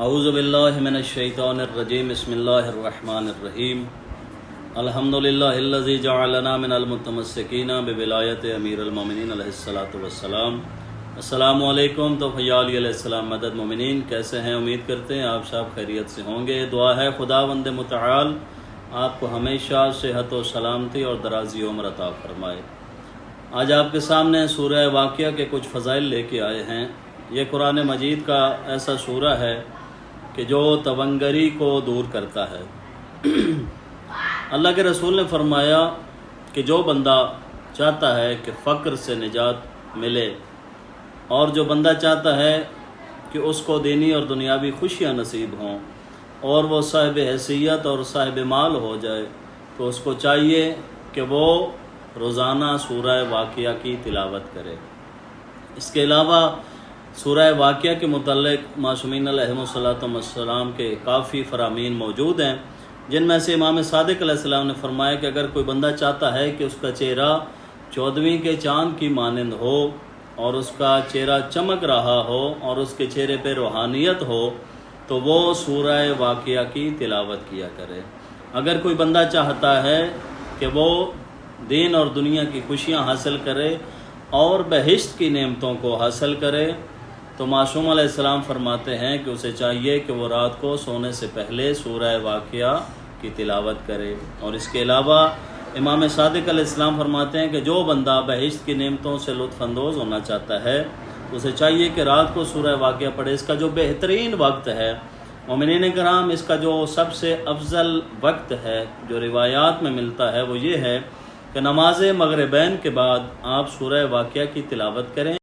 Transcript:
اعوذ باللہ من الشیطان الرجیم بسم اللہ الرحمن الرحیم الحمدللہ الذی جعلنا من المتمسکین بولایت امیر المومنین علیہ الصلاۃ والسلام۔ السلام علیکم۔ تو علیہ السلام مدد مومنین، کیسے ہیں؟ امید کرتے ہیں آپ سب خیریت سے ہوں گے۔ دعا ہے خداوند متعال آپ کو ہمیشہ صحت و سلامتی اور درازی عمر عطا فرمائے۔ آج آپ کے سامنے سورہ واقعہ کے کچھ فضائل لے کے آئے ہیں۔ یہ قرآن مجید کا ایسا سورہ ہے کہ جو تونگری کو دور کرتا ہے۔ اللہ کے رسول نے فرمایا کہ جو بندہ چاہتا ہے کہ فقر سے نجات ملے، اور جو بندہ چاہتا ہے کہ اس کو دینی اور دنیاوی خوشیاں نصیب ہوں اور وہ صاحب حیثیت اور صاحب مال ہو جائے، تو اس کو چاہیے کہ وہ روزانہ سورہ واقعہ کی تلاوت کرے۔ اس کے علاوہ سورہ واقعہ کے متعلق معصومین علیہم السلام کے کافی فرامین موجود ہیں، جن میں سے امام صادق علیہ السلام نے فرمایا کہ اگر کوئی بندہ چاہتا ہے کہ اس کا چہرہ 14ویں کے چاند کی مانند ہو اور اس کا چہرہ چمک رہا ہو اور اس کے چہرے پہ روحانیت ہو، تو وہ سورہ واقعہ کی تلاوت کیا کرے۔ اگر کوئی بندہ چاہتا ہے کہ وہ دین اور دنیا کی خوشیاں حاصل کرے اور بہشت کی نعمتوں کو حاصل کرے، تو معصوم علیہ السلام فرماتے ہیں کہ اسے چاہیے کہ وہ رات کو سونے سے پہلے سورہ واقعہ کی تلاوت کرے۔ اور اس کے علاوہ امام صادق علیہ السلام فرماتے ہیں کہ جو بندہ بہشت کی نعمتوں سے لطف اندوز ہونا چاہتا ہے تو اسے چاہیے کہ رات کو سورہ واقعہ پڑھے۔ اس کا جو بہترین وقت ہے، مومنین کرام، اس کا جو سب سے افضل وقت ہے جو روایات میں ملتا ہے، وہ یہ ہے کہ نماز مغربین کے بعد آپ سورہ واقعہ کی تلاوت کریں۔